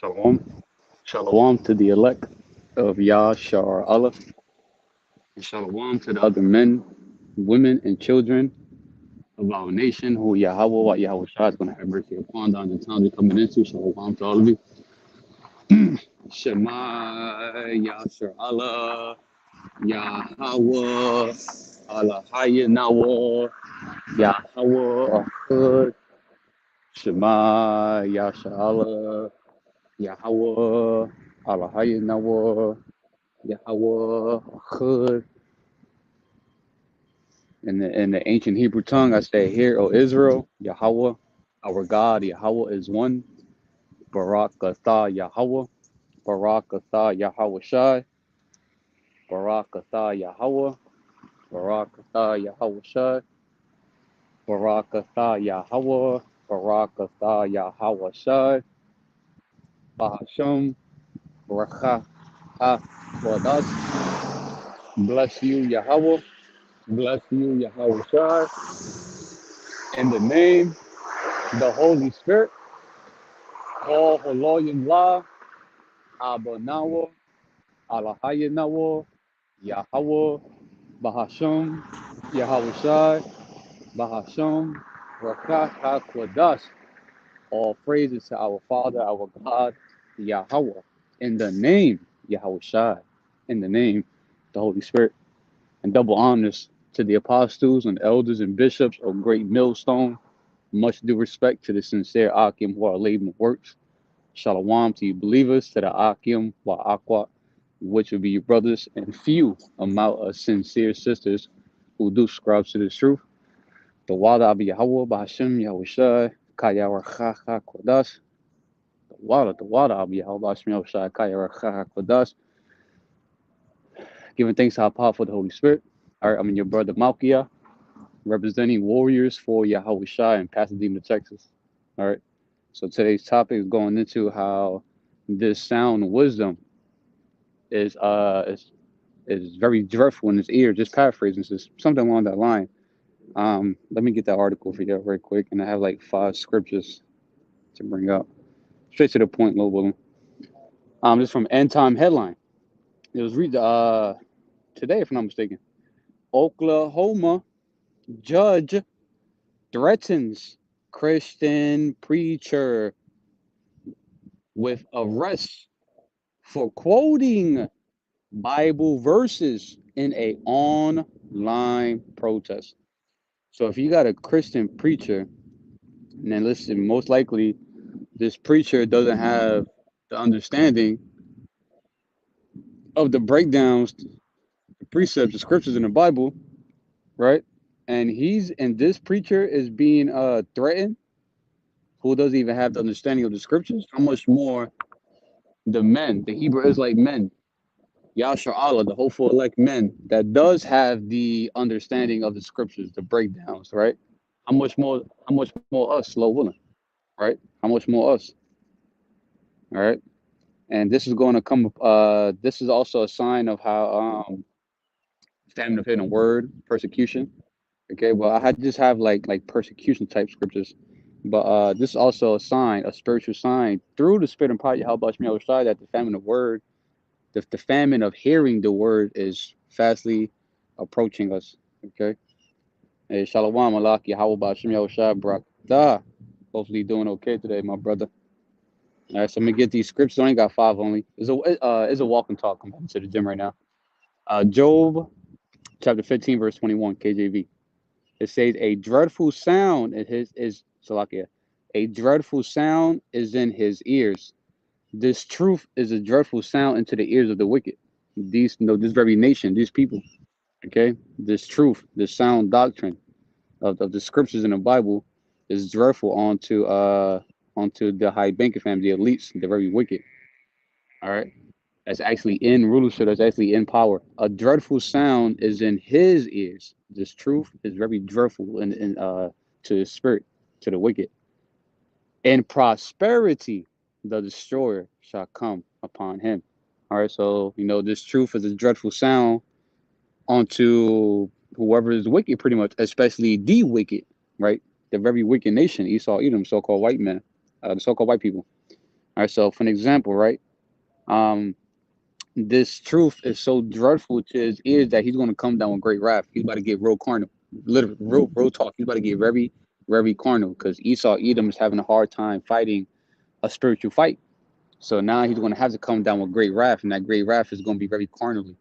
Shalom. Shalom to the elect of Yah, Shar, Allah. And shalom to the other men, women, and children of our nation who YAHAWAH YAHAWASHI is going to have mercy upon down the time they're coming into. Shalom to all of you. Shema, Shar, Allah, YAHAWAH, Allah, HAYA, NAWA, YAHAWAH, Shema, Shar, Allah, YAHAWAH, Allah, HAYA, NAWA, YAHAWAH. In the ancient Hebrew tongue, I say, "Hear, O Israel, Yahawah, our God, Yahawah is one. Barak atah Yahawah, Barak atah Yahawashi, Barak atah Yahawah, Barak atah Yahawashi, Barak atah Yahawah, Barak atah Yahawashi, BAHASHAM, RAWCHAA QaDash. Bless you, Yahawah. Bless you, Yahawashi. In the name, the Holy Spirit, all Halalyam La, AHBA NAWA, AHLA NAWA, YAHAWAH, BAHASHAM, YAHAWASHI, BAHASHAM, RAWCHAA QaDash. All praises to our Father, our God, Yahawah. In the name, Yahawashi. In the name, the Holy Spirit. And double honors to the apostles and elders and bishops of Great Millstone. Much due respect to the sincere Akim who are labor works. Shalom to you believers, to the Akim wa Aqua, which will be your brothers, and few amount of sincere sisters who do subscribe to the truth. The Wada Abi Yahawah, BAHASHAM, Yahawashi, RAWCHAA QaDash. The Wada Abi Yahawah, BAHASHAM, Yahawashi, RAWCHAA QaDash. Giving thanks to our powerful the Holy Spirit. All right, I'm your brother MALKIYAH, representing warriors for YAHAWASHI in Pasadena, Texas. All right. So today's topic is going into how this sound wisdom is very dreadful in his ear. Just paraphrasing, just something along that line. Let me get that article for you very quick, and I have like 5 scriptures to bring up. Straight to the point, Lord willing. This is from End Time Headline. It was today, if I'm not mistaken. Oklahoma judge threatens Christian preacher with arrest for quoting Bible verses in a online protest. So if you got a Christian preacher, and then listen, most likely this preacher doesn't have the understanding of the breakdowns, the precepts, the scriptures in the Bible, right? And this preacher is being threatened, who doesn't even have the understanding of the scriptures. How much more the men, the Hebrew Israelite men, Yashar Allah, the hopeful elect men, that does have the understanding of the scriptures, the breakdowns, right? How much more us, slow willing, right? How much more us? All right. And this is going to come this is also a sign of how famine of hidden word, persecution. Okay, well, I just have like persecution type scriptures. But this is also a sign, a spiritual sign through the spirit and power of Yahawah that the famine of word, the famine of hearing the word is fastly approaching us. Okay. Hey, Shalom, Malak, Yahawah Bashim Yahushua, Barak. Hopefully doing okay today, my brother. All right, so I'm gonna get these scriptures. I only got 5 only. It's a WalkNTalk. I'm heading to the gym right now. Job chapter 15, verse 21, KJV. It says, a dreadful sound is Salakia. A dreadful sound is in his ears. This truth is a dreadful sound into the ears of the wicked. This very nation, these people. Okay, this truth, this sound doctrine of the scriptures in the Bible is dreadful onto the high banking family, the elites, the very wicked. All right, that's actually in rulership, that's actually in power. A dreadful sound is in his ears. This truth is very dreadful to his spirit, to the wicked. In prosperity, the destroyer shall come upon him. All right, so this truth is a dreadful sound onto whoever is wicked, pretty much, especially the wicked, right? The very wicked nation, Esau, Edom, so-called white men, the so-called white people. All right, so for an example, right? This truth is so dreadful to his ears that he's going to come down with great wrath. He's about to get real carnal, literally, real talk. He's about to get very, very carnal because Esau, Edom is having a hard time fighting a spiritual fight. So now he's going to have to come down with great wrath, and that great wrath is going to be very carnally.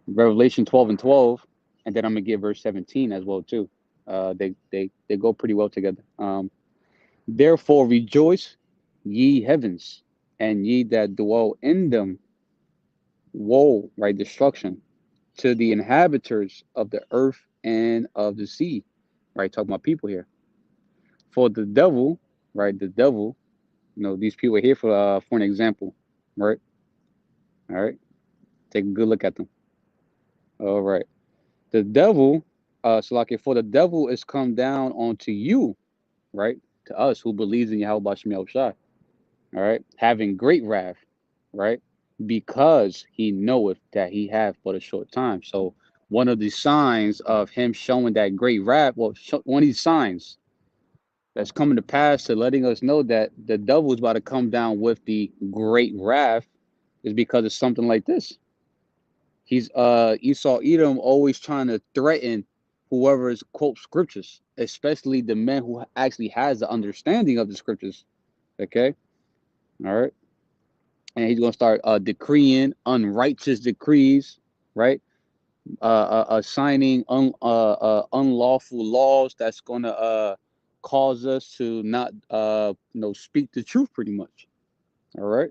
Revelation 12:12, and then I'm going to get verse 17 as well too. They go pretty well together. Therefore rejoice, ye heavens, and ye that dwell in them. Woe, right? Destruction to the inhabitants of the earth and of the sea, right? Talking about people here. For the devil, right? The devil, these people are here for an example, right? All right. Take a good look at them. All right. The devil, so like for the devil is come down onto you, right? To us who believes in YAHAWASHI, all right, having great wrath, right? Because he knoweth that he hath but a short time. So one of the signs of him showing that great wrath, well, one of these signs that's coming to pass to letting us know that the devil is about to come down with the great wrath is because of something like this. He's Esau Edom always trying to threaten whoever is quote scriptures, especially the man who actually has the understanding of the scriptures. Okay, all right, and he's gonna start decreeing unrighteous decrees, right? Assigning unlawful laws that's gonna cause us to not speak the truth, pretty much. All right,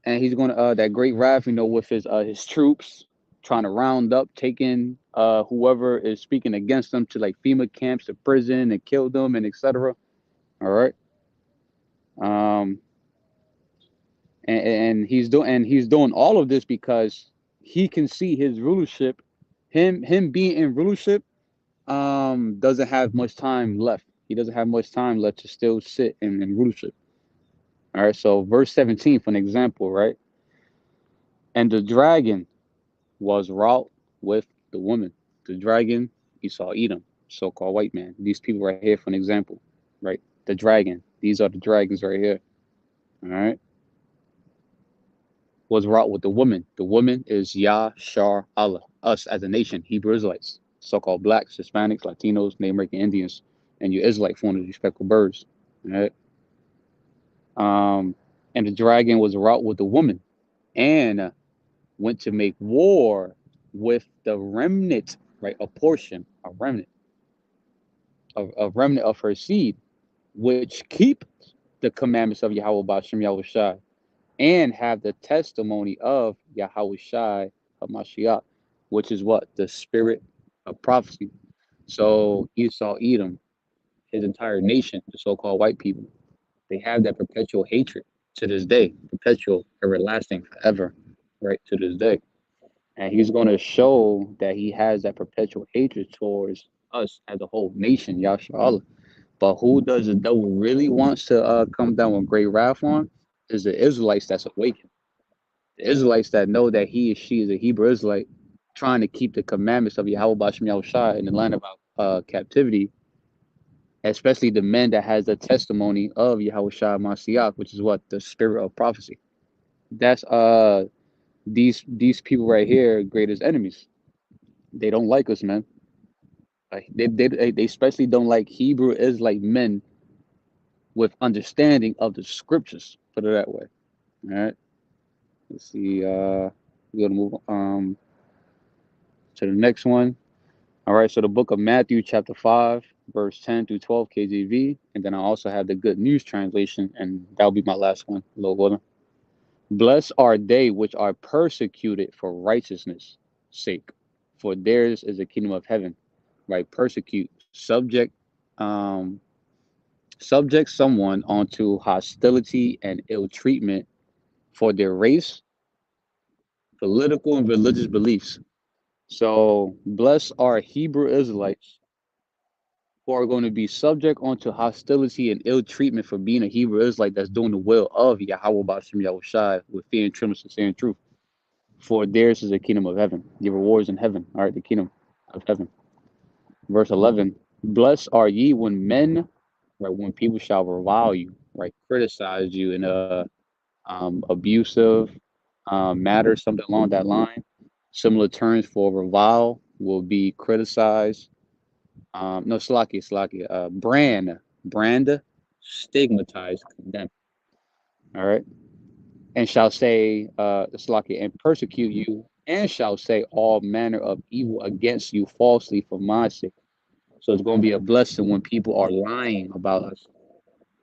and he's gonna that great wrath, with his troops trying to round up, taking whoever is speaking against them to like FEMA camps, to prison, and kill them, and etc. All right, um, and he's doing all of this because he can see his rulership, him being in rulership, doesn't have much time left. He doesn't have much time left to still sit in rulership. All right, so verse 17 for an example, right? And the dragon was wrought with the woman. The dragon, Esau, Edom, so-called white man. These people right here for an example, right? The dragon. These are the dragons right here. All right. Was wrought with the woman. The woman is Yah, Shar, Allah. Us as a nation, Hebrew Israelites, so-called blacks, Hispanics, Latinos, Native American Indians, and you Israelite form of respectful birds. All right. And the dragon was wrought with the woman, and went to make war with the remnant, right? A portion, a remnant of her seed, which keep the commandments of Yahweh Bashem Yahushai, and have the testimony of Yahawashi Hamashiach, which is what? The spirit of prophecy. So Esau, Edom, his entire nation, the so-called white people, they have that perpetual hatred to this day, perpetual, everlasting, forever, right, to this day. And he's going to show that he has that perpetual hatred towards us as a whole nation, Yahshua. But who does the devil really wants to come down with great wrath on is the Israelites that's awakened. The Israelites that know that he or she is a Hebrew Israelite, trying to keep the commandments of Yahweh Bashem Yahushai in the land of captivity, especially the men that has the testimony of Yahushua Mashiach, which is what? The spirit of prophecy. That's these people right here, greatest enemies. They don't like us, man. Like they especially don't like Hebrew Israelite men with understanding of the scriptures. Put it that way. All right. Let's see. We're gonna move to the next one. All right. So the book of Matthew, chapter 5, verse 10 through 12, KJV, and then I also have the Good News translation, and that'll be my last one. Lord. Blessed are they which are persecuted for righteousness' sake, for theirs is the kingdom of heaven. Right? Persecute, subject someone onto hostility and ill treatment for their race, political, and religious beliefs. So blessed are Hebrew Israelites who are going to be subject onto hostility and ill treatment for being a Hebrew Israelite that's doing the will of Yahweh Bashem Yahushai with fear and trembling, sincere and truth. For theirs is the kingdom of heaven, the rewards in heaven. All right, the kingdom of heaven. Verse 11, blessed are ye when men, right, when people shall revile you right? Criticize you in a abusive matter, something along that line. Similar terms for revile will be criticized. No, Slaki, brand, stigmatized, condemn. All right. And shall say, Slaki, and persecute you, and shall say all manner of evil against you falsely for my sake. So it's going to be a blessing when people are lying about us,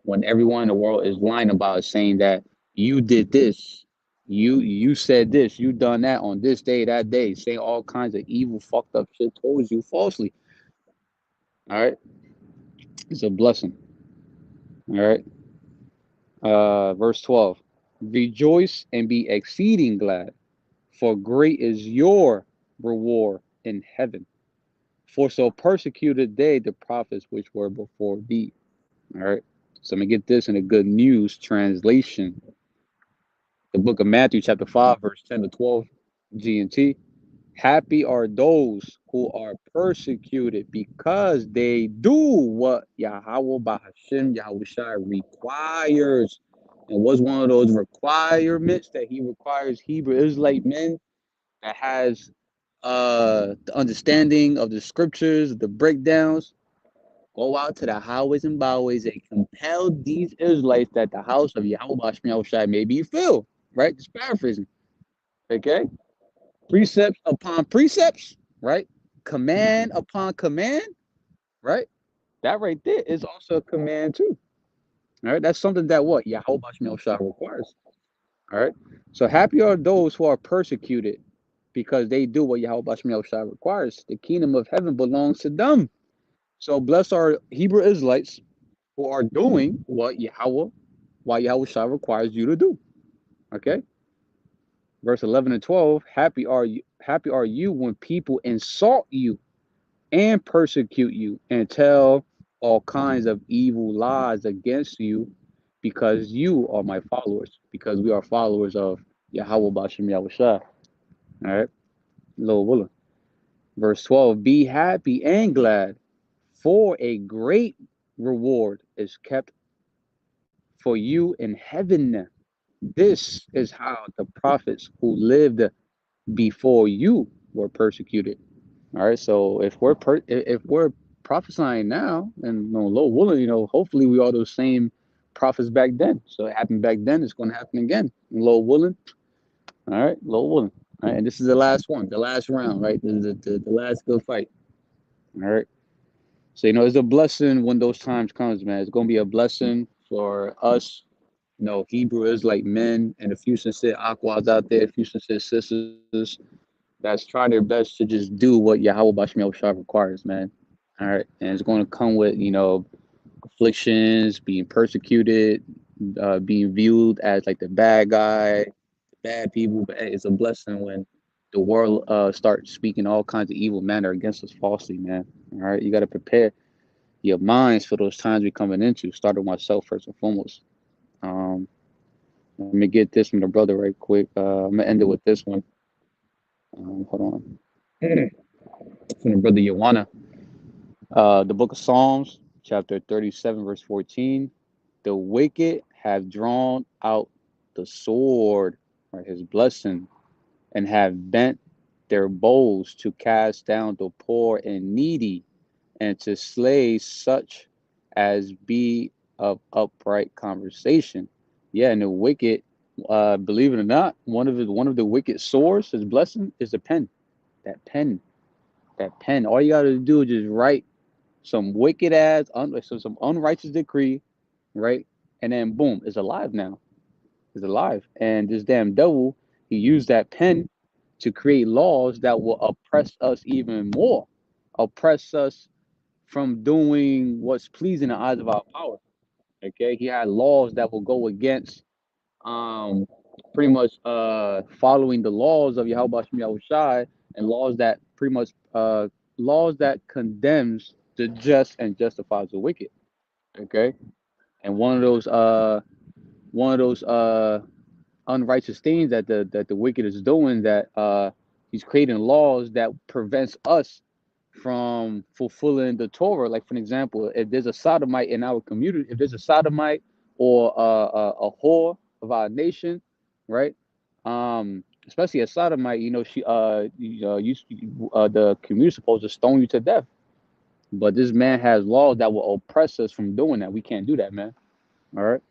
when everyone in the world is lying about us, saying that you did this, you said this, you done that on this day, that day, saying all kinds of evil, fucked up shit towards you falsely. All right. It's a blessing. All right. Verse 12. Rejoice and be exceeding glad, for great is your reward in heaven. For so persecuted they the prophets which were before thee. All right. So I'm going to get this in a good news translation. The book of Matthew, chapter 5, verse 10 to 12, G&T. Happy are those who are persecuted because they do what Yahawah BAHASHAM Yahawashi requires. And what's one of those requirements that he requires Hebrew Israelite men that has the understanding of the scriptures, the breakdowns? Go out to the highways and byways and compel these Israelites that the house of Yahawah Yahawashi may be filled. Right? Just paraphrasing. Okay? Precepts upon precepts, right? Command upon command, right? That right there is also a command too. All right, that's something that what Yahawah requires. All right, so happy are those who are persecuted because they do what Yahawah requires. The kingdom of heaven belongs to them. So blessed are Hebrew Israelites who are doing what Yahawah requires you to do. Okay. Verse 11 and 12, happy are you when people insult you and persecute you and tell all kinds of evil lies against you because you are my followers, because we are followers of Yahawah BaShem Yahawashi. All right, Lord willing. Verse 12, be happy and glad, for a great reward is kept for you in heaven. This is how the prophets who lived before you were persecuted. All right, so if we're prophesying now, and Lord willing, hopefully we are those same prophets back then. So it happened back then, it's going to happen again. Lord willing. All right, Lord willing. All right, and this is the last one, the last round, right? This is the last good fight. All right. So it's a blessing when those times comes, man. It's going to be a blessing for us, Hebrew Israelite men and a few sincere aquas out there, a few sincere sisters that's trying their best to just do what Yahawah BaShem requires, man. All right. And it's going to come with, afflictions, being persecuted, being viewed as like the bad guy, bad people. But hey, it's a blessing when the world starts speaking all kinds of evil manner against us falsely, man. All right. You got to prepare your minds for those times we're coming into, starting with myself first and foremost. Let me get this from the brother right quick. I'm going to end it with this one. Hold on. From the brother Yawana. The book of Psalms, chapter 37, verse 14. The wicked have drawn out the sword, or his blessing, and have bent their bows to cast down the poor and needy, and to slay such as be of upright conversation. Yeah, and the wicked, believe it or not, one of the wicked swords, his blessing, is a pen. That pen. All you gotta do is just write some wicked ass, some unrighteous decree, right? And then boom, it's alive now. It's alive. And this damn devil, he used that pen to create laws that will oppress us even more, oppress us from doing what's pleasing in the eyes of our power. Okay, he had laws that will go against pretty much following the laws of Yahawah Yahawashi, and laws that pretty much laws that condemns the just and justifies the wicked. Okay, and one of those unrighteous things that the wicked is doing, that he's creating laws that prevents us from fulfilling the Torah. Like, for an example, if there's a sodomite in our community, if there's a sodomite or a whore of our nation, right? Especially a sodomite, she the community supposed to stone you to death. But this man has laws that will oppress us from doing that. We can't do that, man. All right.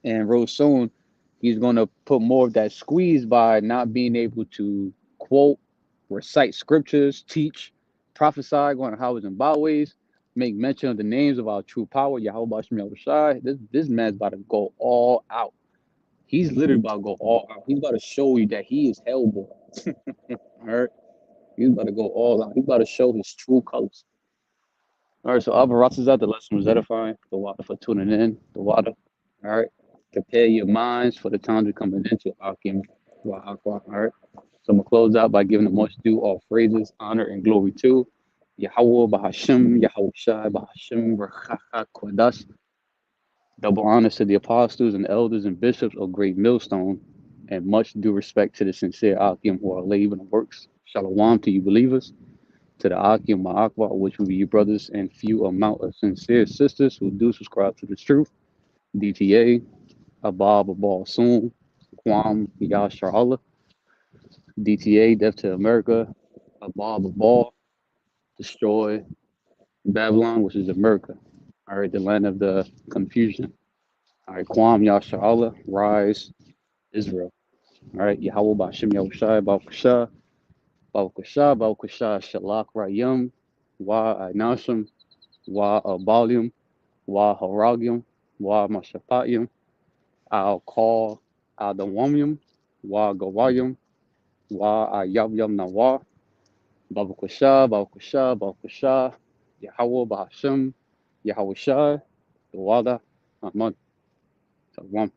And real soon, he's going to put more of that squeeze by not being able to quote, recite scriptures, teach, prophesy, go on highways and byways, make mention of the names of our true power, YAHAWASHI. This man's about to go all out. He's literally about to go all out. He's about to show you that he is hellboy. All right. He's about to go all out. He's about to show his true colors. All right, so Alvarez is out. The lesson was edifying. The water for tuning in. The water. All right. Prepare your minds for the times we're coming into Akim. All right. So I'm going to close out by giving the much due all phrases, honor, and glory to Yahawah, BAHASHAM, YAHAWASHI, BAHASHAM, QaDash. Double honors to the apostles and elders and bishops of Great Millstone, and much due respect to the sincere Akim who are labor and works. Shalom to you believers. To the Akim Ma'akwa, which will be your brothers and few amount of sincere sisters who do subscribe to the truth. DTA, Abab Abal Soon, Quam Yashar Allah, DTA, Death to America, Abab Abal, Destroy Babylon, which is America. All right, the land of the confusion. All right, Quam Yashar Allah, Rise Israel. All right, Yahawah Bashim Yahushai, Bawkasha, Bawkasha, Bawkasha, Shalak Rayam, Wa Ainashim, Wa Abalim, YAHARAGYAM, YAHMASHAPAYAM, I'll call Adawamyam, YAHGAWAYAM, YAHYABYAM Babakasha, Babakasha, Babakasha, Yahawah, BAHASHAM, YAHAWASHI, the Wada, Ahmad, Salam.